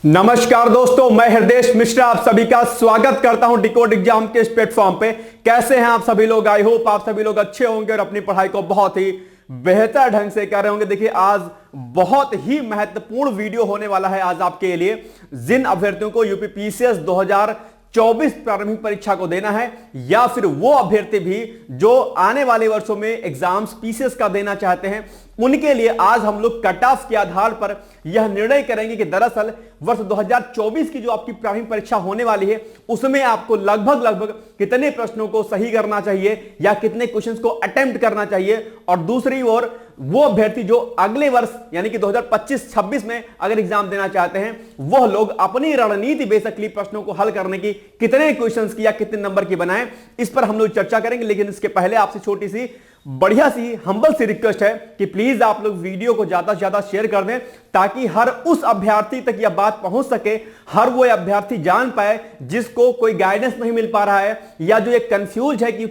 नमस्कार दोस्तों, मैं हृदय मिश्रा आप सभी का स्वागत करता हूं डिकोड एग्जाम के इस प्लेटफॉर्म पे। कैसे हैं आप सभी लोग? आई होप आप सभी लोग अच्छे होंगे और अपनी पढ़ाई को बहुत ही बेहतर ढंग से कर रहे होंगे। देखिए, आज बहुत ही महत्वपूर्ण वीडियो होने वाला है आज आपके लिए। जिन अभ्यर्थियों को यूपी पीसीएस 2024 प्रारंभिक परीक्षा को देना है या फिर वो अभ्यर्थी भी जो आने वाले वर्षों में एग्जाम्स पीसीएस का देना चाहते हैं, उनके लिए आज हम लोग कट ऑफ के आधार पर यह निर्णय करेंगे कि दरअसल वर्ष 2024 की जो आपकी प्रारंभिक परीक्षा होने वाली है उसमें आपको लगभग कितने प्रश्नों को सही करना चाहिए या कितने क्वेश्चंस को अटेम्प्ट करना चाहिए। और दूसरी ओर वो अभ्यर्थी जो अगले वर्ष यानी कि 2025-26 में अगर एग्जाम देना चाहते हैं, वह लोग अपनी रणनीति बेसिकली प्रश्नों को हल करने की कितने क्वेश्चंस की या कितने नंबर की बनाएं, इस पर हम लोग चर्चा करेंगे। लेकिन इसके पहले आपसे छोटी सी बढ़िया सी हम्बल सी रिक्वेस्ट है कि प्लीज आप लोग वीडियो को ज्यादा से ज्यादा शेयर कर दें ताकि हर उस अभ्यर्थी तक यह बात पहुंच सके, हर वो अभ्यर्थी जान पाए जिसको कोई गाइडेंस नहीं मिल पा रहा है या जो एक कंफ्यूज है कि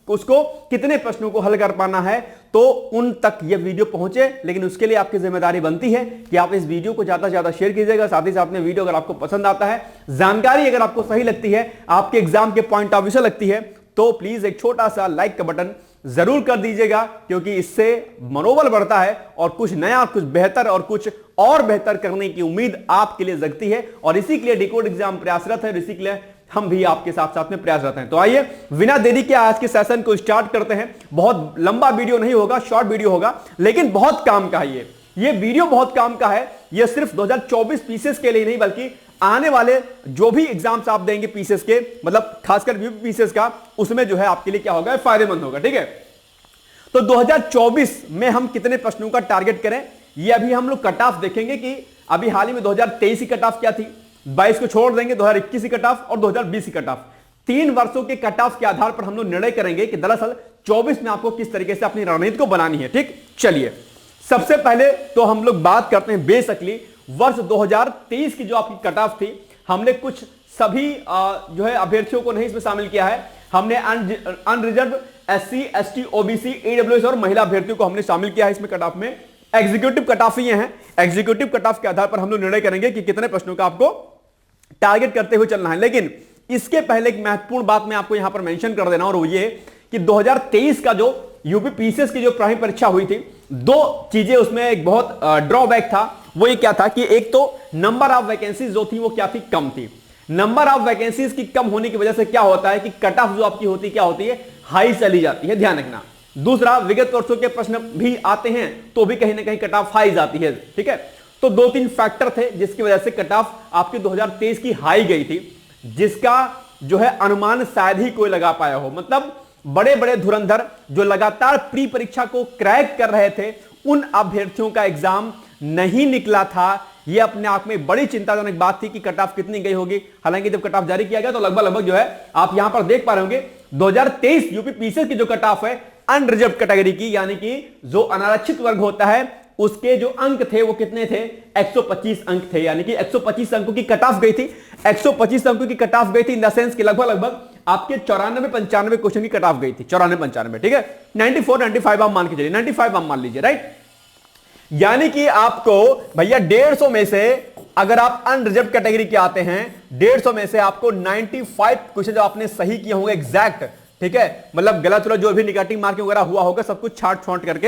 उसको कितने प्रश्नों को हल कर पाना है, तो उन तक यह वीडियो पहुंचे। लेकिन उसके लिए आपकी जिम्मेदारी बनती है कि आप इस वीडियो को ज्यादा से ज्यादा शेयर कीजिएगा। साथ ही साथ में वीडियो अगर आपको पसंद आता है, जानकारी अगर आपको सही लगती है, आपके एग्जाम के पॉइंट ऑफ व्यू से लगती है, तो प्लीज एक छोटा सा लाइक का बटन जरूर कर दीजिएगा, क्योंकि इससे मनोबल बढ़ता है और कुछ नया, कुछ बेहतर और कुछ और बेहतर करने की उम्मीद आपके लिए जगती है। और इसी के लिए डिकोड एग्जाम प्रयासरत है और इसी के लिए हम भी आपके साथ साथ में प्रयासरत हैं। तो आइए बिना देरी के आज के सेशन को स्टार्ट करते हैं। बहुत लंबा वीडियो नहीं होगा, शॉर्ट वीडियो होगा, लेकिन बहुत काम का है। ये वीडियो बहुत काम का है। ये सिर्फ 2024 पीसीएस के लिए नहीं, बल्कि आने वाले जो भी एग्जाम्स आप देंगे पीसीएस के, मतलब खासकर यूपी पीसीएस का, उसमें जो है आपके लिए क्या होगा, फायदेमंद होगा। ठीक है, तो 2024 में हम कितने प्रश्नों का टारगेट करें, ये अभी हम लोग कट ऑफ देखेंगे कि अभी हाल ही में 2023 की कट ऑफ क्या थी, 22 को छोड़ देंगे, 2021 की कट ऑफ और 2020 की कट ऑफ। 3 वर्षों के कट ऑफ के आधार पर हम लोग निर्णय करेंगे कि दरअसल 24 में आपको किस तरीके से अपनी रणनीति को बनानी है। ठीक, चलिए सबसे पहले तो हम लोग बात करते हैं बेसिकली वर्ष 2023 की जो आपकी कट ऑफ थी। हमने कुछ सभी जो है अभ्यर्थियों को नहीं इसमें शामिल किया है। हमने unreserved SC, ST, OBC, EWS और महिला अभ्यर्थियों को हमने शामिल किया है इसमें कट ऑफ में। एग्जीक्यूटिव कट ऑफ ये हैं। एग्जीक्यूटिव कट ऑफ के आधार पर हम लोग निर्णय करेंगे कि कितने प्रश्नों का आपको टारगेट करते हुए चलना है। लेकिन इसके पहले एक महत्वपूर्ण बात मैं आपको यहां पर मेंशन कर देना, और वो ये कि 2023 का जो यूपी पीसीएस की जो प्रारंभिक परीक्षा हुई थी, 2 चीजें उसमें एक बहुत ड्रॉबैक था। वो ये क्या था कि एक तो नंबर ऑफ वैकेंसीज जो थी वो क्या थी, कम थी। नंबर ऑफ वैकेंसीज की कम होने की वजह से क्या होता है कि कट ऑफ जो आपकी होती क्या होती है, हाई चली जाती है, ध्यान रखना। दूसरा, विगत वर्षों के प्रश्न भी आते हैं तो भी कहीं ना कहीं कट ऑफ हाई जाती है। ठीक है, तो 2-3 फैक्टर थे जिसकी वजह से कट ऑफ आपकी 2023 की हाई गई थी, जिसका जो है अनुमान शायद ही कोई लगा पाया हो। मतलब बड़े बड़े धुरंधर जो लगातार प्री परीक्षा को क्रैक कर रहे थे, उन अभ्यर्थियों का एग्जाम नहीं निकला था। यह अपने आप में बड़ी चिंताजनक बात थी कि कट ऑफ कितनी गई होगी। हालांकि जब कट ऑफ जारी किया गया तो लगभग जो है आप यहां पर देख पा रहे होंगे, 2023 यूपी पीसीएस की जो कट ऑफ है अनरिजर्व कैटेगरी की, यानी कि जो अनारक्षित वर्ग होता है, उसके जो अंक थे वो कितने थे, 125 अंक थे। यानी कि 125 अंकों की कट ऑफ गई थी। 125 अंकों की कट ऑफ गई थी इन द सेंस कि लगभग आपके 94-95 क्वेश्चन की कट ऑफ गई थी। 94-95, ठीक है, 94-95 आप मान के चलिए, 95 आप मान लीजिए, राइट। यानी कि आपको भैया 150 में से अगर आप अनरिजर्व कैटेगरी के आते हैं, 150 में से आपको 95 क्वेश्चन जो आपने सही किए होंगे एग्जैक्ट, ठीक है, मतलब गलत जो भी निगेटिव मार्किंग वगैरह हुआ होगा सब कुछ छांट छोंट करके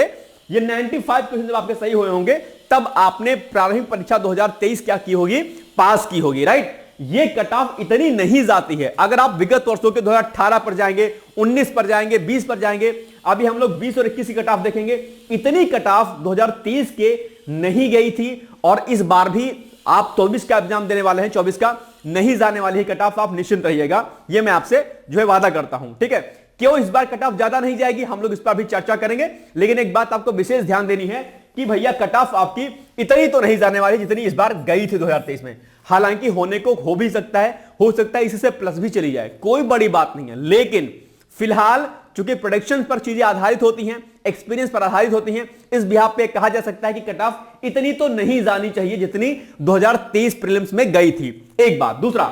ये 95 क्वेश्चन जब आपके सही हुए होंगे, तब आपने प्रारंभिक परीक्षा 2023 क्या की होगी, पास की होगी, राइट। ये कट ऑफ इतनी नहीं जाती है। अगर आप विगत वर्षों के 2018 पर जाएंगे, 19 पर जाएंगे, 20 पर जाएंगे, अभी हम लोग 20 और 21 की कट ऑफ देखेंगे, इतनी कट ऑफ 2023 के नहीं गई थी। और इस बार भी आप 24 का एग्जाम देने वाले हैं, 24 का नहीं जाने वाली है कट ऑफ, आप निश्चिंत रहिएगा, ये मैं आपसे जो है वादा करता हूं। ठीक है, क्यों इस बार कट ऑफ ज्यादा नहीं जाएगी, हम लोग इस पर भी चर्चा करेंगे। लेकिन एक बात आपको विशेष ध्यान देनी है कि भैया कट ऑफ आपकी इतनी तो नहीं जाने वाली जितनी इस बार गई थी 2023 में। हालांकि होने को हो भी सकता है इससे प्लस भी चली जाए, कोई बड़ी बात नहीं है। लेकिन फिलहाल चूंकि प्रोडिक्शन पर चीजें आधारित होती हैं, एक्सपीरियंस पर आधारित होती हैं, इस बिहाफ पे कहा जा सकता है कि कट ऑफ इतनी तो नहीं जानी चाहिए जितनी 2023 प्रीलिम्स में गई थी। एक बात। दूसरा,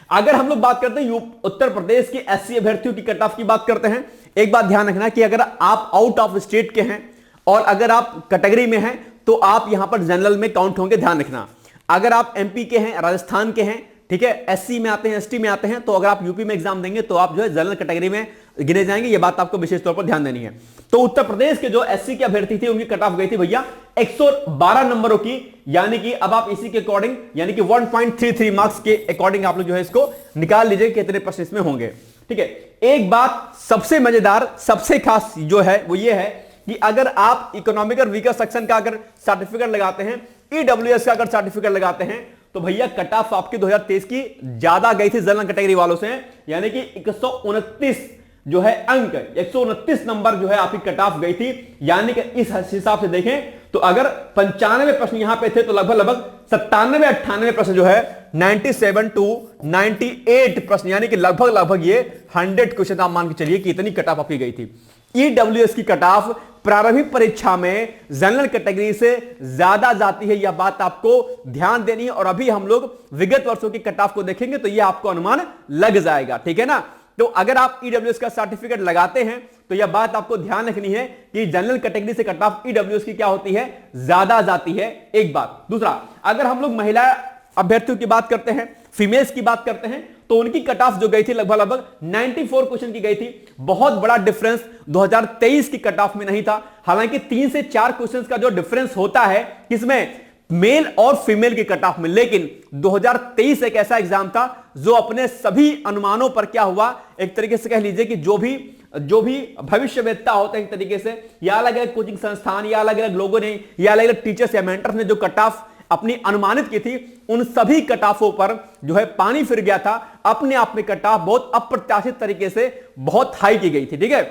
अगर हम लोग बात करते हैं उत्तर प्रदेश के एससी अभ्यर्थियों की कट ऑफ की बात करते हैं, एक बात ध्यान रखना कि अगर आप आउट ऑफ स्टेट के हैं और अगर आप कैटेगरी में हैं तो आप यहां पर जनरल में काउंट होंगे, ध्यान रखना। अगर आप एमपी के हैं, राजस्थान के हैं, ठीक है, एससी में आते हैं, एसटी में आते हैं, तो अगर आप यूपी में एग्जाम देंगे तो आप जो है जनरल कैटेगरी में गिने जाएंगे। ये बात आपको विशेष तौर पर ध्यान देनी है। तो उत्तर प्रदेश के जो एससी के अभ्यर्थी थे उनकी कट ऑफ गई थी भैया 112 नंबरों की, यानी कि अब आप इसी के अकॉर्डिंग यानी कि 1.33 मार्क्स के अकॉर्डिंग आप लोग जो है इसको निकाल लीजिए कितने प्रश्न इसमें होंगे। ठीक है, एक बात सबसे मजेदार, सबसे खास जो है वो ये है कि अगर आप इकोनॉमिक और वीकर सेक्शन का अगर सर्टिफिकेट लगाते हैं, ईडब्ल्यूएस का अगर सर्टिफिकेट लगाते हैं, तो भैया कट ऑफ आपकी 2023 की ज्यादा गई थी जनरल कैटेगरी वालों से, यानी कि 129 जो है अंक, 129 नंबर जो है आपकी कट ऑफ गई थी। यानी कि इस हिसाब से देखें तो अगर 95 प्रश्न यहां पे थे तो लगभग 97-98 प्रश्न जो है 97 to 98 प्रश्न, यानी कि लगभग ये 100 क्वेश्चन आप मान के चलिए कि इतनी कट ऑफ आपकी गई थी। ईडब्ल्यूएस की कट ऑफ प्रारंभिक परीक्षा में जनरल कैटेगरी से ज्यादा जाती है, यह बात आपको ध्यान देनी है। और अभी हम लोग विगत वर्षों की कट ऑफ को देखेंगे तो यह आपको अनुमान लग जाएगा, ठीक है ना। तो अगर आप ईडब्ल्यूएस का सर्टिफिकेट लगाते हैं तो यह बात आपको ध्यान रखनी है कि जनरल कैटेगरी से कट ऑफ ईडब्ल्यूएस की क्या होती है, ज्यादा जाती है, एक बात। दूसरा, अगर हम लोग महिला अभ्यर्थियों की बात करते हैं, फीमेल्स की बात करते हैं, तो उनकी कट ऑफ जो गई थी लगभग 94 क्वेश्चन की गई थी। बहुत बड़ा डिफरेंस 2023 की कट ऑफ में नहीं था। हालांकि 3 से 4 क्वेश्चंस का जो डिफरेंस होता है किसमें, मेल और फीमेल की कट ऑफ में, लेकिन 2023 एक ऐसा एग्जाम था जो अपने सभी अनुमानों पर क्या हुआ, एक तरीके से कह लीजिए कि जो भी भविष्यवेत्ता होते हैं एक तरीके से, या अलग अलग कोचिंग संस्थान या अलग अलग लोगों ने या अलग अलग टीचर्स या मेंटर्स ने जो कट ऑफ अपनी अनुमानित की थी, उन सभी कट ऑफों पर जो है पानी फिर गया था। अपने आप में कट ऑफ बहुत अप्रत्याशित तरीके से बहुत हाई की गई थी। ठीक है,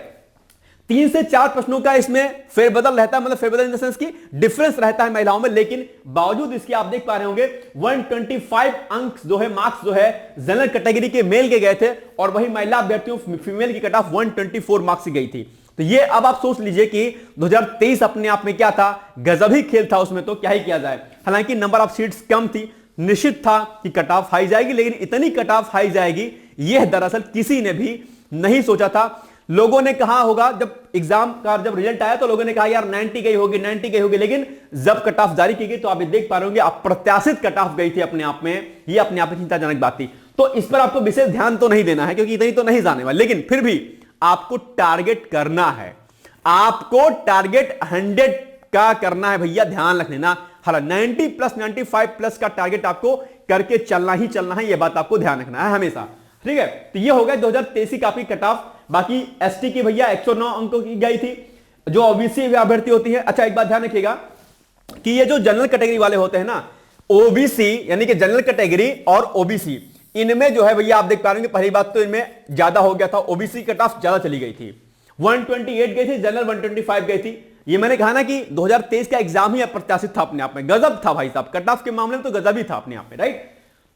3 से 4 प्रश्नों का इसमें फेरबदल रहता है, मतलब फेरबदल इन द सेंस की डिफरेंस रहता है महिलाओं में, लेकिन बावजूद इसके आप देख पा रहे होंगे 125 अंक जो है, मार्क्स जो है जनरल कैटेगरी के मेल के गए थे, और वही महिला अभ्यर्थियों फीमेल की कट ऑफ 124 मार्क्स की गई थी। तो ये अब आप सोच लीजिए कि 2023 अपने आप में क्या था, गजब ही खेल था उसमें, तो क्या ही किया जाए। हालांकि नंबर ऑफ सीट्स कम थी, निश्चित था कि कट ऑफ हाई जाएगी, लेकिन इतनी कट ऑफ हाई जाएगी यह दरअसल किसी ने भी नहीं सोचा था। लोगों ने कहा होगा, जब एग्जाम का जब रिजल्ट आया तो लोगों ने कहा यार 90 गई होगी, 90 गई होगी, लेकिन जब कट ऑफ जारी की गई तो आप देख पा रहे होंगे अप्रत्याशित कट ऑफ गई थी अपने आप में। यह अपने आप में चिंताजनक बात थी। तो इस पर आपको विशेष ध्यान तो नहीं देना है क्योंकि इतनी तो नहीं जाने वाली, लेकिन फिर भी आपको टारगेट करना है, आपको टारगेट 100 का करना है भैया, ध्यान रख लेना। हालांकि 90 प्लस 95 प्लस का टारगेट आपको करके चलना ही चलना है, यह बात आपको ध्यान रखना है हमेशा। ठीक है, तो ये हो गया 2023 काफी कट ऑफ। बाकी एसटी की भैया 109 अंकों की गई थी, जो ओबीसी अभ्यर्थी होती है। अच्छा, एक बात ध्यान रखिएगा कि ये जो जनरल कैटेगरी वाले होते हैं ना, ओबीसी यानी कि जनरल कैटेगरी और ओबीसी, इनमें जो है भैया आप देख पा रहे हैं, पहली बात तो इनमें ज्यादा हो गया था, ओबीसी कट ऑफ ज्यादा चली गई थी, 128 गई थी, जनरल 125 गई थी। ये मैंने कहा ना कि 2023 का एग्जाम ही अप्रत्याशित था अपने आप में, गजब था भाई साहब, कट ऑफ के मामले में तो गजब ही था अपने आप में, राइट।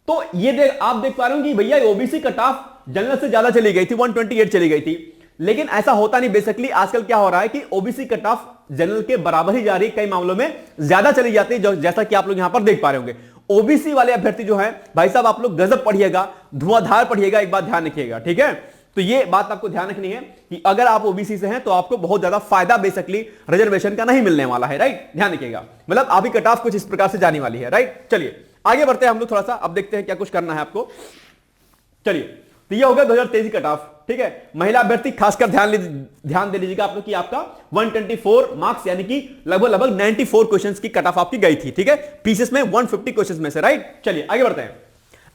तो ये आप देख पा रहे हो कि भैया ओबीसी कट ऑफ जनरल से ज्यादा चली गई थी, 128 चली गई थी, लेकिन ऐसा होता नहीं। बेसिकली आजकल क्या हो रहा है कि ओबीसी कट ऑफ जनरल के बराबर ही जा रही है, कई मामलों में ज्यादा चली जाती है, जैसा कि आप लोग यहां पर देख पा रहे होंगे। ओबीसी वाले अभ्यर्थी जो है भाई साहब, आप लोग गजब पढ़िएगा, धुआंधार पढ़िएगा, एक बात ध्यान रखिएगा, ठीक है। तो ये बात आपको ध्यान रखनी है कि अगर आप ओबीसी से हैं तो आपको बहुत ज्यादा फायदा बेसिकली रिजर्वेशन का नहीं मिलने वाला है, राइट, ध्यान रखिएगा। मतलब आपकी कट ऑफ कुछ इस प्रकार से जाने वाली है, राइट। चलिए आगे बढ़ते हैं हम लोग थोड़ा सा, अब देखते हैं क्या कुछ करना है आपको। चलिए, तो ये हो गया 2023 कट ऑफ, ठीक है। महिला अभ्यर्थी खासकर ध्यान दे लीजिएगा आप लोग कि आपका 124 मार्क्स यानी कि लगभग 94 क्वेश्चंस की कट ऑफ आपकी गई थी, ठीक है, पीसेस में 150 क्वेश्चंस में से, राइट। चलिए आगे बढ़ते हैं।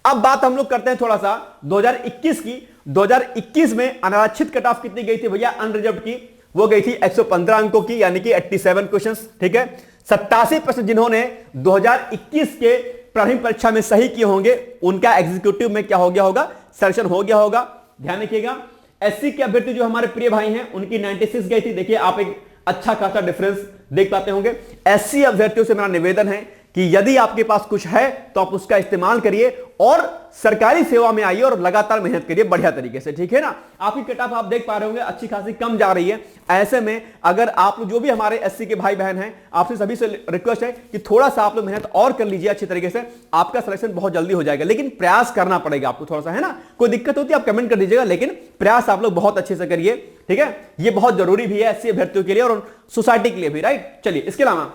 अब बात हम लोग करते हैं थोड़ा सा 2021 की। 2021 में अनारक्षित कट ऑफ कितनी गई थी भैया, अनरिजर्व्ड की, वो गई थी 115 अंकों की, यानी कि 87 क्वेश्चंस, ठीक है। 87% जिन्होंने 2021 के प्रारंभिक परीक्षा में सही किए होंगे, उनका एग्जीक्यूटिव में क्या हो गया होगा, सिलेक्शन हो गया होगा, ध्यान रखिएगा। एससी के अभ्यर्थी जो हमारे प्रिय भाई हैं, उनकी 96 गई थी। देखिए आप एक अच्छा खासा डिफरेंस देख पाते होंगे। एससी अभ्यर्थियों से मेरा निवेदन है कि यदि आपके पास कुछ है तो आप उसका इस्तेमाल करिए और सरकारी सेवा में आइए और लगातार मेहनत करिए बढ़िया तरीके से, ठीक है ना। आपकी कट ऑफ आप देख पा रहे होंगे अच्छी खासी कम जा रही है। ऐसे में अगर आप लोग जो भी हमारे एससी के भाई बहन हैं, आपसे सभी से रिक्वेस्ट है कि थोड़ा सा आप लोग मेहनत और कर लीजिए अच्छी तरीके से, आपका सिलेक्शन बहुत जल्दी हो जाएगा। लेकिन प्रयास करना पड़ेगा आपको थोड़ा सा, है ना। कोई दिक्कत होती है आप कमेंट कर दीजिएगा, लेकिन प्रयास आप लोग बहुत अच्छे से करिए, ठीक है। ये बहुत जरूरी भी है एससी अभ्यर्थियों के लिए और सोसाइटी के लिए भी, राइट। चलिए इसके अलावा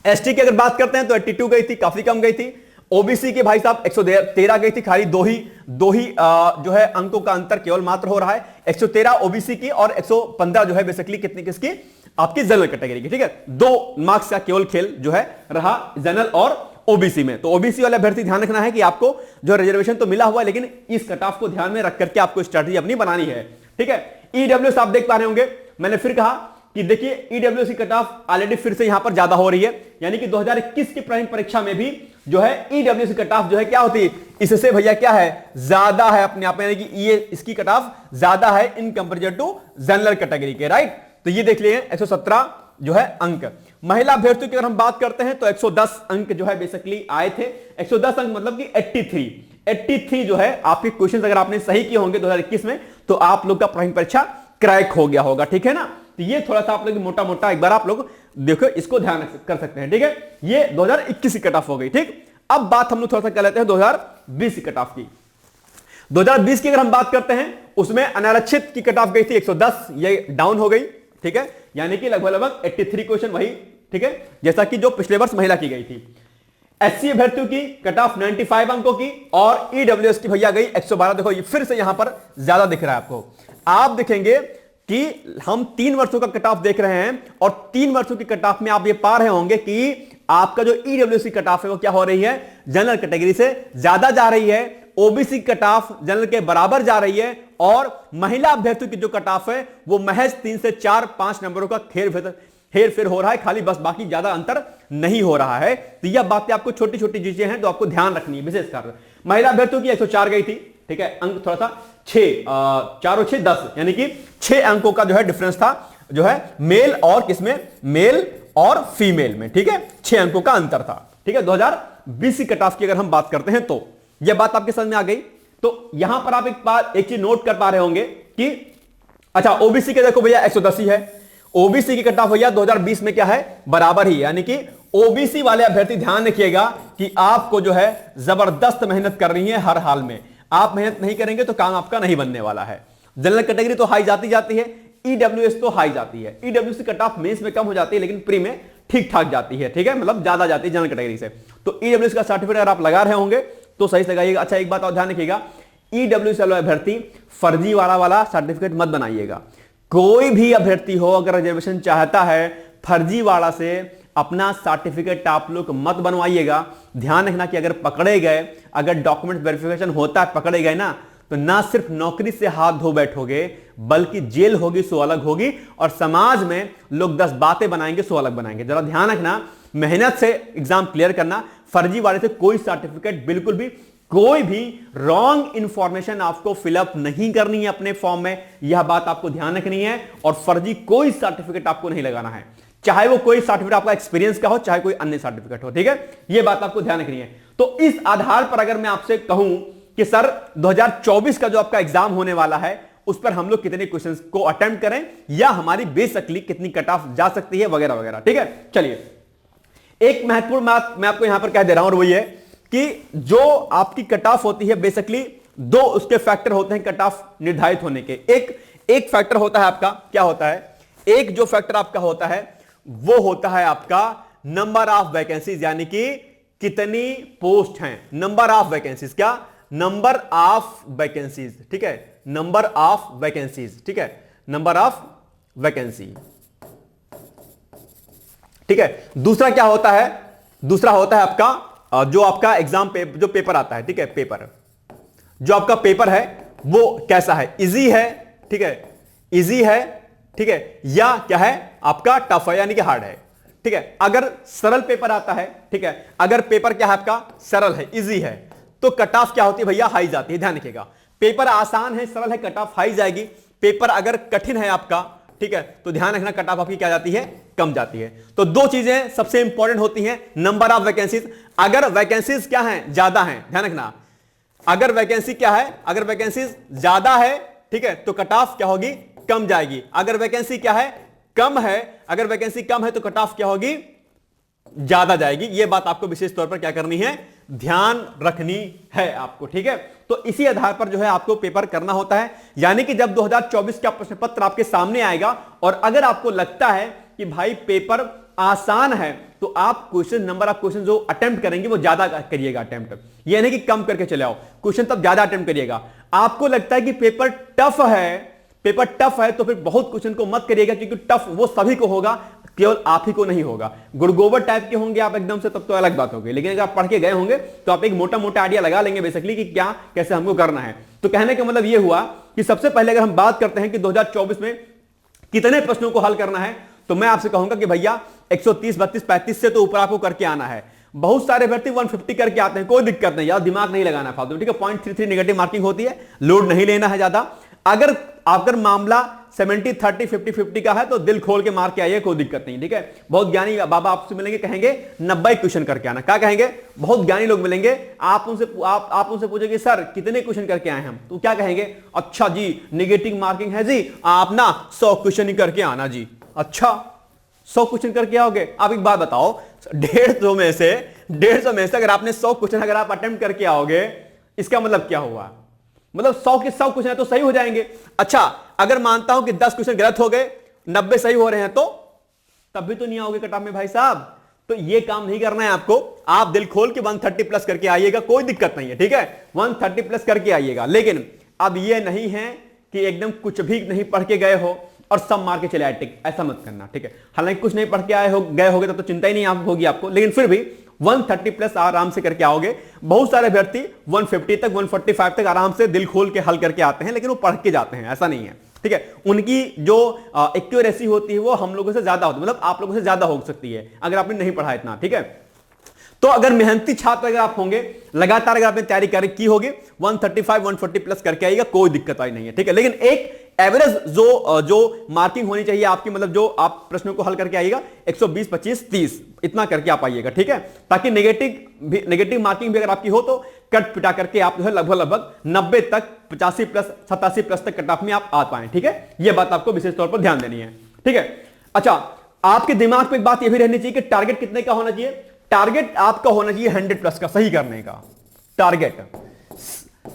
एसटी की अगर बात करते हैं तो 82 गई थी, काफी कम गई थी। ओबीसी के भाई साहब 113 गई थी, खाली दो ही जो है अंकों का अंतर केवल मात्र हो रहा है, 113 ओबीसी की और 115 जो है बेसिकली कितनी किसकी, आपकी जनरल कैटेगरी की। ठीक है, 2 मार्क्स का केवल खेल जो है रहा जनरल और ओबीसी में। तो ओबीसी वाले अभ्यर्थी ध्यान रखना है कि आपको जो रिजर्वेशन तो मिला हुआ है, लेकिन इस कट ऑफ को ध्यान में रख करके आपको स्ट्रेटजी अपनी बनानी है। ठीक है, ईडब्ल्यूएस आप देख पा रहे होंगे, मैंने फिर कहा कि देखिए ईडब्ल्यूएस की कट ऑफ ऑलरेडी फिर से यहां पर ज्यादा हो रही है, यानी कि 2021 की प्राइमरी परीक्षा में भी जो है ईडब्ल्यूएस की कट ऑफ जो है क्या होती है, इससे भैया क्या है, ज्यादा है अपने आप में, यानी कि ये इसकी कट ऑफ ज्यादा है in comparison to general category के। राइट, तो ये देख लिए 117 जो है अंक। महिला अभ्यर्थियों की अगर हम बात करते हैं तो 110 अंक जो है बेसिकली आए थे। 110 अंक मतलब कि 83 जो है आपके क्वेश्चन अगर आपने सही किए होंगे 2021 में, तो आप लोग का प्राइमरी परीक्षा क्रैक हो गया होगा। ठीक है ना, तो ये थोड़ा सा आप लोग मोटा मोटा एक बार आप लोग देखो, इसको ध्यान कर सकते हैं। ठीक है, ये 2021 की कट ऑफ हो गई। ठीक, अब बात हम लोग थोड़ा सा कर लेते हैं 2020 की कट ऑफ की। 2020 की अगर हम बात करते हैं, उसमें अनारक्षित की कट ऑफ गई थी 110, ये डाउन हो गई। ठीक है, यानी कि लगभग 83 क्वेश्चन वही, ठीक है, जैसा कि जो पिछले वर्ष महिला की गई थी। एससी अभ्यर्थियों की कट ऑफ 95 अंकों की और ईडब्ल्यूएस की भैया गई 112। देखो ये फिर से यहां पर ज्यादा दिख रहा है आपको। आप देखेंगे कि हम 3 वर्षों का कट ऑफ देख रहे हैं और 3 वर्षों की कट ऑफ में आप ये पा रहे होंगे कि आपका जो ईडब्ल्यूएस की कट ऑफ है वो क्या हो रही है, जनरल कैटेगरी से ज्यादा जा रही है, ओबीसी कट ऑफ जनरल के बराबर जा रही है, और महिला अभ्यर्थियों की जो कट ऑफ है वो महज 3 से 4-5 नंबरों का हेर फेर हो रहा है खाली, बस बाकी ज्यादा अंतर नहीं हो रहा है। तो यह बातें आपको छोटी छोटी चीजें हैं तो आपको ध्यान रखनी है विशेषकर। महिला अभ्यर्थियों की 104 गई थी। ठीक है, अंक थोड़ा सा 4 और 6 10, यानी कि 6 अंकों का जो है डिफरेंस था जो है मेल और किसमें, मेल और फीमेल में। ठीक है, 6 अंकों का अंतर था। ठीक है, 2020 की कट ऑफ की अगर हम बात करते हैं तो यह बात आपके समझ में आ गई। तो यहां पर आप एक चीज नोट कर पा रहे होंगे कि अच्छा ओबीसी के देखो भैया 110 ही है, ओबीसी की कट ऑफ भैया 2020 में क्या है, बराबर ही, यानी कि ओबीसी वाले अभ्यर्थी ध्यान रखिएगा कि आपको जो है जबरदस्त मेहनत करनी है हर हाल में। आप मेहनत नहीं करेंगे तो काम आपका नहीं बनने वाला है। जनरल कैटेगरी तो हाई जाती है, ईडब्ल्यूएस तो हाई जाती है। ईडब्ल्यूएस की कट ऑफ मेंस में कम हो जाती है लेकिन प्री में ठीक ठाक जाती है। ठीक है, मतलब ज्यादा जाती है जनरल कैटेगरी से। तो ईडब्ल्यूएस का सर्टिफिकेट अगर आप लगा रहे होंगे तो सही से लगाइएगा। अच्छा एक बात और ध्यान रखिएगा, ईडब्ल्यूएस वाला अभ्यर्थी फर्जी वाला सर्टिफिकेट मत बनाइएगा। कोई भी अभ्यर्थी हो अगर रिजर्वेशन चाहता है, फर्जी वाला से अपना सर्टिफिकेट आप लोग मत बनवाइएगा। ध्यान रखना कि अगर पकड़े गए, अगर डॉक्यूमेंट वेरिफिकेशन होता है, पकड़े गए ना, तो ना सिर्फ नौकरी से हाथ धो बैठोगे बल्कि जेल होगी सो अलग होगी, और समाज में लोग 10 बातें बनाएंगे सो अलग बनाएंगे। जरा ध्यान रखना, मेहनत से एग्जाम क्लियर करना। फर्जी वाले से कोई सर्टिफिकेट, बिल्कुल भी कोई भी रॉन्ग इंफॉर्मेशन आपको फिलअप नहीं करनी है अपने फॉर्म में, यह बात आपको ध्यान रखनी है। और फर्जी कोई सर्टिफिकेट आपको नहीं लगाना है, चाहे वो कोई सर्टिफिकेट आपका एक्सपीरियंस का हो, चाहे कोई अन्य सर्टिफिकेट हो। ठीक है, यह बात आपको ध्यान रखनी है। तो इस आधार पर अगर मैं आपसे कहूं कि सर 2024 का जो आपका एग्जाम होने वाला है उस पर हम लोग कितने क्वेश्चंस को अटेम्प्ट करें, या हमारी बेसिकली कितनी कट ऑफ जा सकती है वगैरह वगैरह। ठीक है, चलिए एक महत्वपूर्ण बात मैं आपको यहां पर कह दे रहा हूं, और वो ये कि जो आपकी कट ऑफ होती है बेसिकली 2 उसके फैक्टर होते हैं कट ऑफ निर्धारित होने के। एक फैक्टर होता है आपका, क्या होता है, एक जो फैक्टर आपका होता है वो होता है आपका नंबर ऑफ वैकेंसीज, यानी कि कितनी पोस्ट हैं, नंबर ऑफ वैकेंसीज। क्या, नंबर ऑफ वैकेंसीज। ठीक है, नंबर ऑफ वैकेंसीज। ठीक है, नंबर ऑफ वैकेंसी। ठीक है, दूसरा क्या होता है, दूसरा होता है आपका जो आपका एग्जाम जो पेपर आता है। ठीक है, पेपर जो आपका पेपर है वो कैसा है, इजी है, ठीक है, इजी है, ठीक है, या क्या है आपका टफ है यानी कि हार्ड है। ठीक है, अगर सरल पेपर आता है, ठीक है, अगर पेपर क्या है आपका सरल है, इजी है, तो कट ऑफ क्या होती है भैया, हाई जाती है। ध्यान रखिएगा, पेपर आसान है, सरल है, कट ऑफ हाई जाएगी। पेपर अगर कठिन है आपका, ठीक है, तो ध्यान रखना कट ऑफ आपकी क्या जाती है, कम जाती है। तो 2 चीजें सबसे इंपॉर्टेंट होती हैं, नंबर ऑफ वैकेंसीज। अगर वैकेंसीज क्या है, ज्यादा है, ध्यान रखना, अगर वैकेंसी क्या है, अगर वैकेंसीज ज्यादा है, ठीक है, तो कट ऑफ क्या होगी, कम जाएगी। अगर वैकेंसी क्या है, कम है, अगर वैकेंसी कम है तो कट ऑफ क्या होगी, ज्यादा जाएगी। यह बात आपको विशेष तौर पर क्या करनी है, ध्यान रखनी है आपको। ठीक है, तो इसी आधार पर जो है आपको पेपर करना होता है। यानी कि जब 2024 का प्रश्न पत्र आपके सामने आएगा और अगर आपको लगता है कि भाई पेपर आसान है, तो आप क्वेश्चन नंबर ऑफ क्वेश्चन जो अटेम्प्ट करेंगे वो ज्यादा करिएगा अटेम्प्ट, ये नहीं कि कम करके चले आओ, क्वेश्चन तब ज्यादा अटेम्प्ट करिएगा। आपको लगता है कि पेपर टफ है तो फिर बहुत क्वेश्चन को मत करिएगा, क्योंकि टफ वो सभी को होगा, केवल आप ही को नहीं होगा। गुड़गोबर टाइप के होंगे आप एकदम से, तब तो अलग बात होगी, लेकिन अगर आप पढ़ के गए होंगे तो आप एक मोटा मोटा आइडिया लगा लेंगे बेसिकली कि क्या कैसे हमको करना है। तो कहने का मतलब ये हुआ कि सबसे पहले अगर हम बात करते हैं कि 2024 में कितने प्रश्नों को हल करना है, तो मैं आपसे कहूंगा कि भैया 130, 32, 35 से तो ऊपर आपको करके आना है। बहुत सारे अभ्यर्थी 150 करके आते हैं, कोई दिक्कत नहीं यार, दिमाग नहीं लगाना फालतू, ठीक है। 0.33 नेगेटिव मार्किंग होती है, लोड नहीं लेना है ज्यादा। अगर मामला 70, 30, 50, 50 का है तो दिल खोल के मार के आइए, कोई दिक्कत नहीं, ठीक है। बहुत ज्ञानी बाबा आपसे मिलेंगे, कहेंगे 90 क्वेश्चन करके आना। क्या कहेंगे? बहुत ज्ञानी लोग मिलेंगे, आप उनसे पूछेंगे सर कितने क्वेश्चन करके आए हम, तो क्या कहेंगे? अच्छा जी निगेटिव मार्किंग है जी, आप ना 100 क्वेश्चन ही करके आना जी। अच्छा 100 क्वेश्चन करके आओगे? आप एक बात बताओ, 150 में से अगर आपने 100 क्वेश्चन अगर आप अटेम्प्ट करके आओगे, इसका मतलब क्या हुआ? मतलब 100 के 100 क्वेश्चन तो सही हो जाएंगे। अच्छा अगर मानता हूं कि 10 क्वेश्चन गलत हो गए, 90 सही हो रहे हैं, तो तब भी तो नहीं आओगे कट ऑफ में भाई साहब। तो ये काम नहीं करना है आपको, आप दिल खोल के 130 प्लस करके आइएगा, कोई दिक्कत नहीं है, ठीक है। 130 प्लस करके आइएगा, लेकिन अब ये नहीं है कि एकदम कुछ भी नहीं पढ़ के गए हो और सब मार के चले आए टिक, ऐसा मत करना, ठीक है। हालांकि कुछ नहीं पढ़ के गए होगे तो चिंता ही नहीं होगी आपको, लेकिन फिर भी 130 प्लस आराम से करके आओगे। बहुत सारे अभ्यर्थी 150 तक 145 तक आराम से दिल खोल के हल करके आते हैं, लेकिन वो पढ़ के जाते हैं, ऐसा नहीं है, ठीक है। उनकी जो एक्यूरेसी होती है वो हम लोगों से ज्यादा होती है, मतलब आप लोगों से ज्यादा हो सकती है अगर आपने नहीं पढ़ा इतना, ठीक है। तो अगर मेहनती छात्र अगर आप होंगे, लगातार अगर आपने तैयारी की होगी, 135 140 प्लस करके आएगा, कोई दिक्कत आई नहीं है, ठीक है। लेकिन एक एवरेज जो मार्किंग होनी चाहिए आपकी, मतलब जो आप प्रश्नों को हल करके आइएगा 120 25 30 इतना करके आप आइएगा, ठीक है। ताकि नेगेटिव मार्किंग भी अगर आपकी हो तो कट पिटा करके आप जो है लगभग 90 तक 85 प्लस 87 प्लस तक कट ऑफ में आप आ पाए, ठीक है। यह बात आपको विशेष तौर पर ध्यान देनी है, ठीक है। अच्छा आपके दिमाग में एक बात यह भी रहनी चाहिए कि टारगेट कितने का होना चाहिए? टारगेट आपका होना चाहिए 100 प्लस का सही करने का टारगेट।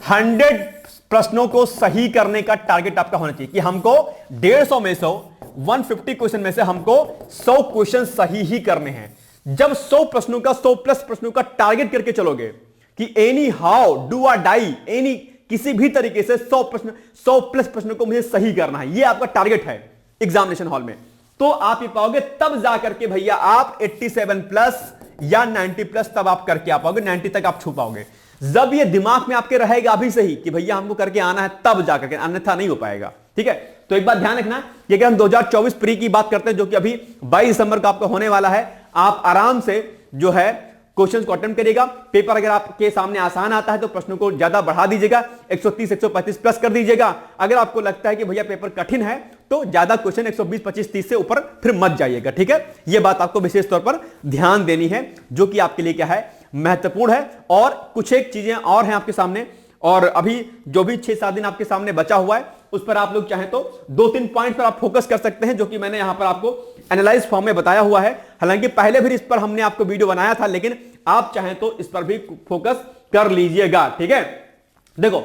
100 प्रश्नों को सही करने का टारगेट आपका होना चाहिए कि हमको 150 में से 150 क्वेश्चन में से हमको 100 क्वेश्चन सही ही करने हैं। जब 100 प्रश्नों का 100 प्लस प्रश्नों का टारगेट करके चलोगे कि एनी हाउ डू और डाई, एनी किसी भी तरीके से 100 प्लस प्रश्नों को मुझे सही करना है, यह आपका टारगेट है एग्जामिनेशन हॉल में, तो आप ये पाओगे। तब जाकर के भैया आप 87 प्लस या 90 प्लस तब आप करके आ पाओगे, 90 तक आप छू पाओगे। जब ये दिमाग में आपके रहेगा अभी से ही कि भैया हमको करके आना है, तब जाकर के, अन्यथा नहीं हो पाएगा, ठीक है। तो एक बात ध्यान रखना कि अगर हम 2024 प्री की बात करते हैं जो कि अभी 22 दिसंबर का आपका होने वाला है, आप आराम से जो है क्वेश्चंस को अटेम्प्ट करिएगा। पेपर अगर आपके सामने आसान आता है तो प्रश्नों को ज्यादा बढ़ा दीजिएगा, 130 135 प्लस कर दीजिएगा। अगर आपको लगता है कि भैया पेपर कठिन है तो ज्यादा क्वेश्चन 120 25 30 से ऊपर फिर मत जाइएगा, ठीक है। यह बात आपको विशेष तौर पर ध्यान देनी है, जो कि आपके लिए क्या है, महत्वपूर्ण है। और कुछ एक चीजें और हैं आपके सामने, और अभी जो भी 6-7 दिन आपके सामने बचा हुआ है उस पर आप लोग चाहें तो 2-3 पॉइंट पर आप फोकस कर सकते हैं, जो कि मैंने यहां पर आपको एनालाइज फॉर्म में बताया हुआ है। हालांकि पहले भी इस पर हमने आपको वीडियो बनाया था, लेकिन आप चाहें तो इस पर भी फोकस कर लीजिएगा, ठीक है। देखो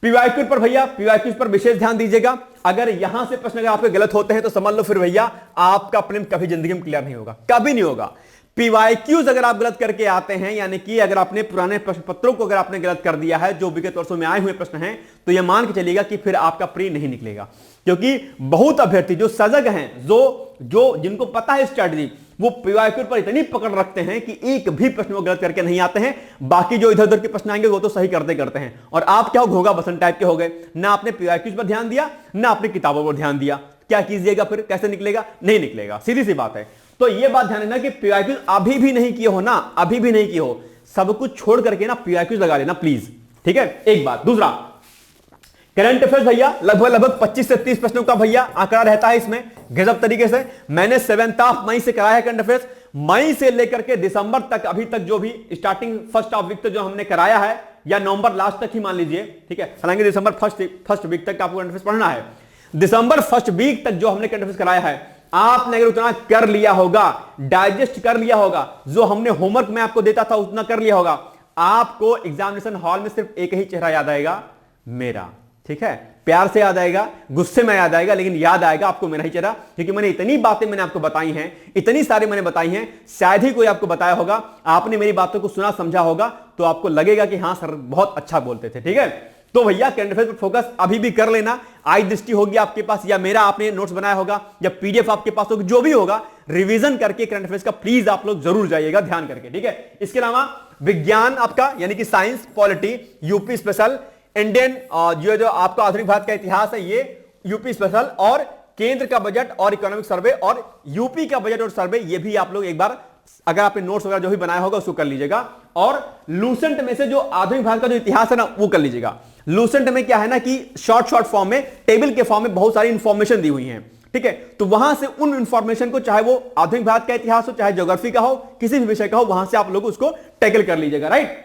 पीवाईक्यू पर भैया, पीवाईक्यू पर विशेष ध्यान दीजिएगा। अगर यहां से प्रश्न अगर आपके गलत होते हैं तो समझ लो फिर भैया आपका प्रीलिम कभी जिंदगी में क्लियर नहीं होगा, कभी नहीं होगा। पीवाईक्यूज अगर आप गलत करके आते हैं, यानी कि अगर आपने पुराने प्रश्न पत्रों को अगर आपने गलत कर दिया है, जो विगत वर्षों में आए हुए प्रश्न हैं, तो यह मान के चलिएगा कि फिर आपका प्री नहीं निकलेगा। क्योंकि बहुत अभ्यर्थी जो सजग हैं, जो जिनको पता है स्ट्रैटेजी, वो पीवाईक्यू पर इतनी पकड़ रखते हैं कि एक भी प्रश्न वो गलत करके नहीं आते हैं। बाकी जो इधर उधर के प्रश्न आएंगे वो तो सही करते हैं, और आप क्या घोगा बसन टाइप के हो गए, ना आपने पीवाईक्यूज पर ध्यान दिया ना आपने किताबों पर ध्यान दिया। क्या कीजिएगा फिर, कैसे निकलेगा? नहीं निकलेगा, सीधी सी बात है। तो ये बात ध्यान रखना कि पीवाईक्यूज अभी भी नहीं किए हो ना, अभी भी नहीं किए हो, सब कुछ छोड़ करके ना पीवाईक्यूज लगा लेना प्लीज, ठीक है। एक बात। दूसरा, करंट अफेयर्स भैया लगभग 25 से 30 प्रश्नों का भैया आंकड़ा रहता है इसमें, गजब तरीके से। मैंने 7 मई से कराया है करंट अफेयर्स, मई से लेकर के दिसंबर तक अभी तक जो भी स्टार्टिंग फर्स्ट ऑफ वीक तक जो हमने कराया है, या नवंबर लास्ट तक ही मान लीजिए, ठीक है। हालांकि दिसंबर फर्स्ट वीक तक आपको करंट अफेयर्स पढ़ना है, दिसंबर फर्स्ट वीक तक जो हमने करंट अफेयर्स कराया है, आपने अगर उतना कर लिया होगा, डाइजेस्ट कर लिया होगा, जो हमने होमवर्क में आपको देता था उतना कर लिया होगा, आपको एग्जामिनेशन हॉल में सिर्फ एक ही चेहरा याद आएगा, मेरा, ठीक है, प्यार से याद आएगा, गुस्से में याद आएगा, लेकिन याद आएगा आपको मेरा ही चेहरा, क्योंकि मैंने इतनी बातें मैंने आपको बताई हैं, इतनी सारी मैंने बताई हैं, शायद ही कोई आपको बताया होगा, आपने मेरी बातों को सुना समझा होगा तो आपको लगेगा कि हां सर बहुत अच्छा बोलते थे। ठीक है, तो भैया करंट अफेयर पर फोकस अभी भी कर लेना। आई दृष्टि होगी आपके पास, या मेरा आपने नोट्स बनाया होगा, या पीडीएफ आपके पास होगी, जो भी होगा रिवीजन करके करंट अफेयर्स का प्लीज आप लोग जरूर जाइएगा ध्यान करके। ठीक है, इसके अलावा विज्ञान आपका यानी कि science, polity, UP special, Indian जो आपका आधुनिक भारत का इतिहास है ये यूपी स्पेशल, और केंद्र का बजट और इकोनॉमिक सर्वे और यूपी का बजट और सर्वे, ये भी आप लोग एक बार अगर आपने नोट्स वगैरह जो भी बनाया होगा उसको कर लीजिएगा। और लूसेंट में से जो आधुनिक भारत का जो इतिहास है ना वो कर लीजिएगा। लूसेंट में क्या है ना कि शॉर्ट फॉर्म में, टेबल के फॉर्म में बहुत सारी इंफॉर्मेशन दी हुई है। ठीक है, तो वहां से उन इंफॉर्मेशन को, चाहे वो आधुनिक भारत का इतिहास हो, चाहे ज्योग्राफी का हो, किसी भी विषय का हो, वहां से आप लोग उसको टैकल कर लीजिएगा। राइट,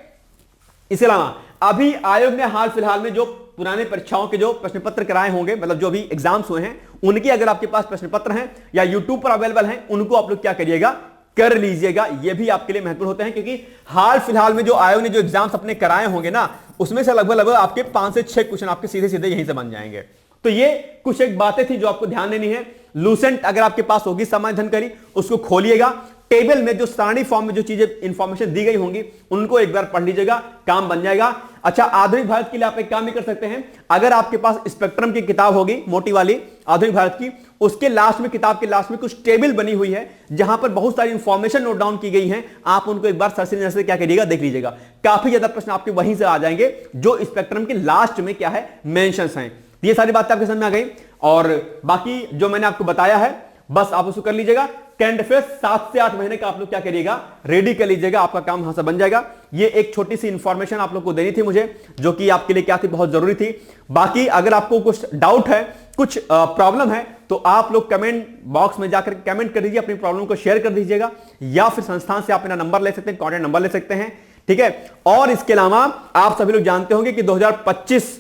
इसके अलावा अभी आयोग ने हाल फिलहाल में जो पुराने परीक्षाओं के जो प्रश्न पत्र कराए होंगे, मतलब जो भी एग्जाम्स हुए हैं उनके अगर आपके पास प्रश्न पत्र हैं या यूट्यूब पर अवेलेबल हैं, उनको आप लोग क्या करिएगा, कर लीजिएगा। ये भी आपके लिए महत्वपूर्ण होते हैं, क्योंकि हाल फिलहाल में जो आयोग ने जो एग्जाम्स अपने कराए होंगे ना, उसमें से लगभग आपके 5 से 6 क्वेश्चन आपके सीधे सीधे यहीं से बन जाएंगे। तो ये कुछ एक बातें थी जो आपको ध्यान देनी है। लूसेंट अगर आपके पास होगी सामान्य जानकारी, उसको खोलिएगा, टेबल में जो सारणी फॉर्म में जो चीजें इंफॉर्मेशन दी गई होंगी उनको एक बार पढ़ लीजिएगा, काम बन जाएगा। अच्छा, आधुनिक भारत के लिए आप एक काम भी कर सकते हैं, अगर आपके पास स्पेक्ट्रम की किताब होगी मोटी वाली आधुनिक भारत की, उसके लास्ट में, किताब के लास्ट में कुछ टेबल बनी हुई है जहां पर बहुत सारी इंफॉर्मेशन नोट डाउन की गई है, आप उनको एक बार सरसरी नजर से क्या करिएगा, देख लीजिएगा। काफी ज्यादा प्रश्न आपके वहीं से आ जाएंगे जो स्पेक्ट्रम के लास्ट में क्या है, मेंशंस हैं। ये सारी बातें आपके समझ में आ गई, और बाकी जो मैंने आपको बताया है बस आप उसको कर लीजिएगा। करंट अफेयर्स 7 से 8 महीने का आप लोग क्या करिएगा, रेडी कर लीजिएगा, आपका काम यहां से बन जाएगा। ये एक छोटी सी इंफॉर्मेशन आप लोग को देनी थी मुझे, जो कि आपके लिए क्या थी, बहुत जरूरी थी। बाकी अगर आपको कुछ डाउट है, कुछ प्रॉब्लम है, तो आप लोग कमेंट बॉक्स में जाकर कमेंट कर दीजिए, अपनी प्रॉब्लम को शेयर कर दीजिएगा, या फिर संस्थान से आप मेरा नंबर ले सकते हैं, कॉन्टैक्ट नंबर ले सकते हैं। ठीक है, और इसके अलावा आप सभी लोग जानते होंगे कि 2025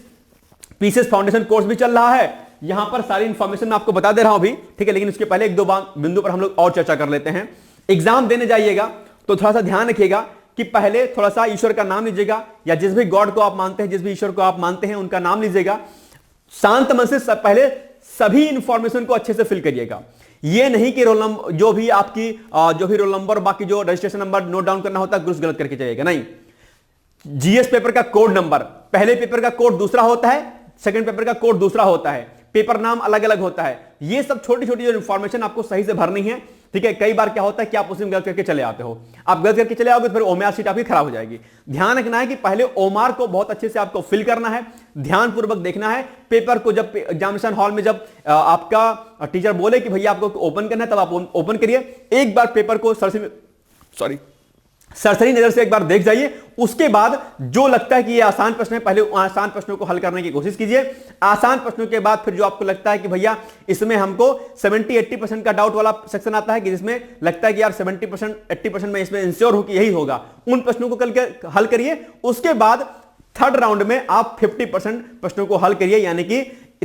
पीसीएस फाउंडेशन कोर्स भी चल रहा है। यहां पर सारी इंफॉर्मेशन मैं आपको बता दे रहा हूं अभी, ठीक है, लेकिन उसके पहले एक दो बिंदु पर हम लोग और चर्चा कर लेते हैं। एग्जाम देने जाइएगा तो थोड़ा सा ध्यान रखिएगा कि पहले थोड़ा सा ईश्वर का नाम लीजिएगा, या जिस भी गॉड को आप मानते हैं, जिस भी ईश्वर को आप मानते हैं उनका नाम लीजिएगा। शांत मन से पहले सभी इंफॉर्मेशन को अच्छे से फिल करिएगा। ये नहीं कि रोल नंबर, जो भी आपकी जो भी रोल नंबर, बाकी जो रजिस्ट्रेशन नंबर नोट डाउन करना होता है कुछ गलत करके जाइएगा, नहीं। जीएस पेपर का कोड नंबर, पहले पेपर का कोड दूसरा होता है, सेकंड पेपर का कोड दूसरा होता है, पेपर नाम अलग अलग होता है। ये सब छोटी छोटी जो इंफॉर्मेशन आपको सही से भरनी है। ठीक है, कई बार क्या होता है कि आप उसी में गलत करके चले आते हो, आप गलत करके चले आओगे, फिर ओएमआर शीट आपकी खराब हो जाएगी। ध्यान रखना है कि पहले ओएमआर को बहुत अच्छे से आपको फिल करना है, ध्यानपूर्वक देखना है। पेपर को जब एग्जामिनेशन हॉल में जब आपका टीचर बोले कि भैया आपको ओपन करना है, तब आप ओपन करिए। एक बार पेपर को सरसरी नजर से एक बार देख जाइए, उसके बाद जो लगता है कि ये आसान प्रश्न है, पहले आसान प्रश्नों को हल करने की कोशिश कीजिए। आसान प्रश्नों के बाद फिर जो आपको लगता है कि भैया इसमें हमको 70-80% का डाउट वाला सेक्शन आता है, कि जिसमें लगता है कि यार 70% 80% में इसमें इंश्योर हूं कि यही होगा, उन प्रश्नों को हल करिए। उसके बाद थर्ड राउंड में आप 50% प्रश्नों को हल करिए, यानी कि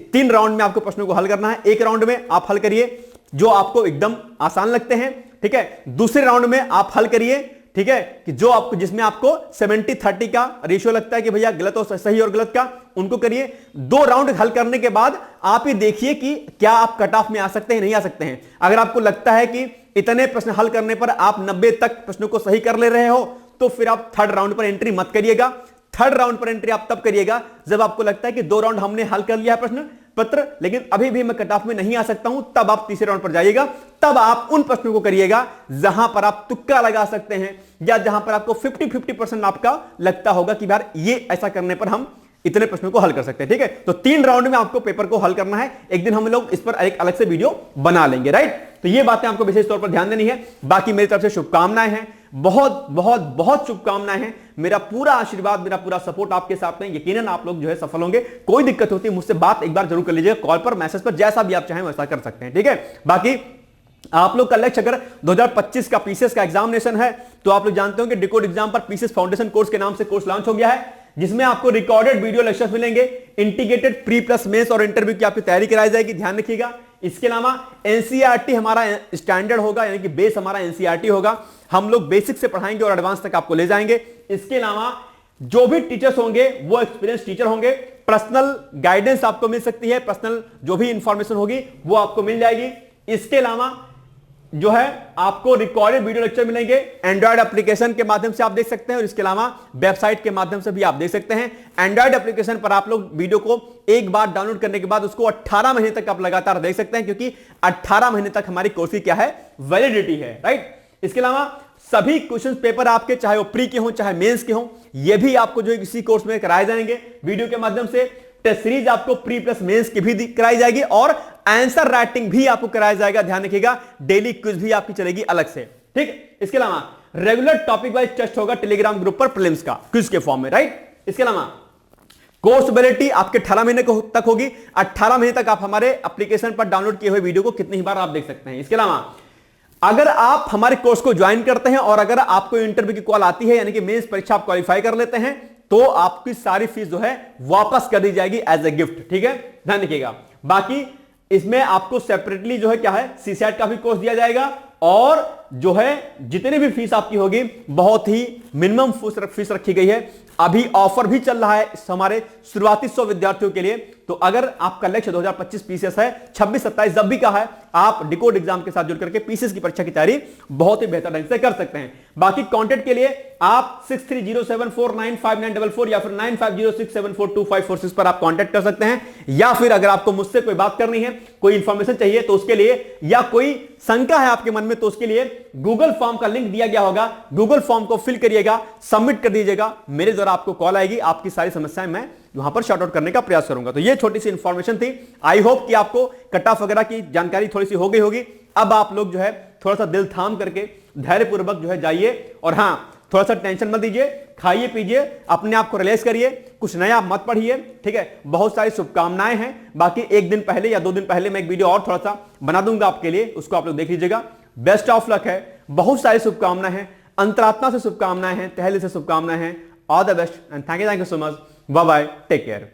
3 राउंड में आपको प्रश्नों को हल करना है। एक राउंड में आप हल करिए जो आपको एकदम आसान लगते हैं, ठीक है। दूसरे राउंड में आप हल करिए, ठीक है, कि जो आपको, जिसमें आपको 70-30 का रेशियो लगता है कि भैया गलत और सही और गलत का, उनको करिए। 2 राउंड हल करने के बाद आप ही देखिए कि क्या आप कट ऑफ में आ सकते हैं, नहीं आ सकते हैं। अगर आपको लगता है कि इतने प्रश्न हल करने पर आप 90 तक प्रश्नों को सही कर ले रहे हो, तो फिर आप थर्ड राउंड पर एंट्री मत करिएगा। थर्ड राउंड पर एंट्री आप तब करिएगा जब आपको लगता है कि 2 राउंड हमने हल कर लिया है प्रश्न पत्र, लेकिन अभी भी मैं कट ऑफ में नहीं आ सकता हूं, तब आप तीसरे राउंड पर जाइएगा। तब आप उन प्रश्नों को करिएगा जहां पर आप तुक्का लगा सकते हैं, या जहां पर आपको 50-50% आपका लगता होगा कि यार ये ऐसा करने पर हम इतने प्रश्नों को हल कर सकते हैं। ठीक है, तो 3 राउंड में आपको पेपर को हल करना है। एक दिन हम लोग इस पर एक अलग से वीडियो बना लेंगे, राइट। तो ये बातें आपको विशेष तौर पर ध्यान देनी है। बाकी मेरी तरफ से शुभकामनाएं हैं, बहुत बहुत बहुत शुभकामनाएं हैं। मेरा पूरा आशीर्वाद, मेरा पूरा सपोर्ट आपके साथ में, यकीनन आप लोग जो है सफल होंगे। कोई दिक्कत होती है मुझसे बात एक बार जरूर कर लीजिएगा, कॉल पर, मैसेज पर, जैसा भी आप चाहें वैसा कर सकते हैं, ठीक है। बाकी आप लोग का लक्ष्य अगर 2025 का पीसीएस का एग्जामिनेशन है, तो आप लोग जानते हो कि डिकोड एग्जाम पर पीसीएस फाउंडेशन कोर्स के नाम से कोर्स लॉन्च हो गया है, जिसमें आपको रिकॉर्डेड वीडियो लेक्चर्स मिलेंगे, इंटीग्रेटेड प्री प्लस मेंस और इंटरव्यू की आपकी तैयारी कराई जाएगी, ध्यान रखिएगा। इसके अलावा एनसीईआरटी हमारा स्टैंडर्ड होगा, यानी कि बेस हमारा एनसीईआरटी होगा। हम लोग बेसिक से पढ़ाएंगे और एडवांस तक आपको ले जाएंगे। इसके अलावा जो भी टीचर्स होंगे वो एक्सपीरियंस टीचर होंगे, पर्सनल गाइडेंस आपको मिल सकती है, पर्सनल जो भी इंफॉर्मेशन होगी वो आपको मिल जाएगी। इसके अलावा जो है आपको रिकॉर्डेड वीडियो लेक्चर मिलेंगे, एंड्रॉइड एप्लीकेशन के माध्यम से आप देख सकते हैं और इसके अलावा वेबसाइट के माध्यम से भी आप देख सकते हैं। एंड्रॉइड एप्लीकेशन पर आप लोग वीडियो को एक बार डाउनलोड करने के बाद उसको 18 महीने तक आप लगातार देख सकते हैं, क्योंकि 18 महीने तक हमारी कोर्स की क्या है, वैलिडिटी है, राइट। इसके अलावा सभी क्वेश्चन पेपर आपके, चाहे वो प्री के हों चाहे मेंस के हों, ये भी आपको जो इसी कोर्स में कराए जाएंगे वीडियो के माध्यम से। टेस्ट सीरीज आपको प्री प्लस मेंस की भी कराई जाएगी और आंसर राइटिंग भी आपको कराया जाएगा। ध्यान रखिएगा, डेली क्विज भी आपकी चलेगी अलग से, ठीक। इसके अलावा रेगुलर टॉपिक वाइज टेस्ट होगा टेलीग्राम ग्रुप पर प्रीलिम्स का क्विज के फॉर्म में, राइट। इसके अलावा कोर्स वैलिडिटी आपके 18 महीने तक होगी। 18 महीने तक आप हमारे एप्लीकेशन पर डाउनलोड किए हुए वीडियो को कितनी बार आप देख सकते हैं। इसके अलावा अगर आप हमारे कोर्स को ज्वाइन करते हैं और अगर आपको इंटरव्यू की कॉल आती है, यानी कि मेंस परीक्षा आप क्वालिफाई कर लेते हैं, तो आपकी सारी फीस जो है वापस कर दी जाएगी एज ए गिफ्ट, ठीक है, ध्यान रखिएगा। बाकी इसमें आपको सेपरेटली जो है क्या है, सीसैट का भी कोर्स दिया जाएगा और जो है जितनी भी फीस आपकी होगी बहुत ही मिनिमम फीस रखी गई है। अभी ऑफर भी चल रहा है हमारे शुरुआती 100 विद्यार्थियों के लिए। तो अगर आपका लक्ष्य 2025 पीसीएस है, 26-27 जब भी का है, आप डिकोड एग्जाम के साथ जुड़ करके पीसीएस की परीक्षा की तैयारी बहुत ही बेहतर ढंग से कर सकते हैं। बाकी कांटेक्ट के लिए आप 6307495944 या फिर 9506742546 पर आप कांटेक्ट कर सकते हैं। या फिर अगर आपको मुझसे कोई बात करनी है, कोई इंफॉर्मेशन चाहिए तो उसके लिए, या कोई शंका है आपके मन में तो उसके लिए गूगल फॉर्म का लिंक दिया गया होगा, गूगल फॉर्म को फिल करिएगा, सबमिट कर दीजिएगा, मेरे द्वारा आपको कॉल आएगी, आपकी सारी समस्याएं मैं वहां पर शॉर्ट आउट करने का प्रयास करूंगा। तो ये छोटी सी इंफॉर्मेशन थी। आई होप कि आपको कट ऑफ वगैरह की जानकारी थोड़ी सी हो गई होगी। अब आप लोग जो है थोड़ा सा दिल थाम करके धैर्यपूर्वक जो है जाइए और हां, थोड़ा सा टेंशन मत दीजिए, खाइए पीजिए, अपने आप को रिलैक्स करिए, कुछ नया मत पढ़िए, ठीक है। बहुत सारी शुभकामनाएं हैं। बाकी एक दिन पहले या 2 दिन पहले मैं एक वीडियो और थोड़ा सा बना दूंगा आपके लिए, उसको आप लोग देख लीजिएगा। बेस्ट ऑफ लक है, बहुत सारी शुभकामनाएं हैं, अंतरात्मा से शुभकामनाएं हैं, तहे दिल से शुभकामनाएं हैं। All the best and thank you so much. Bye bye, take care.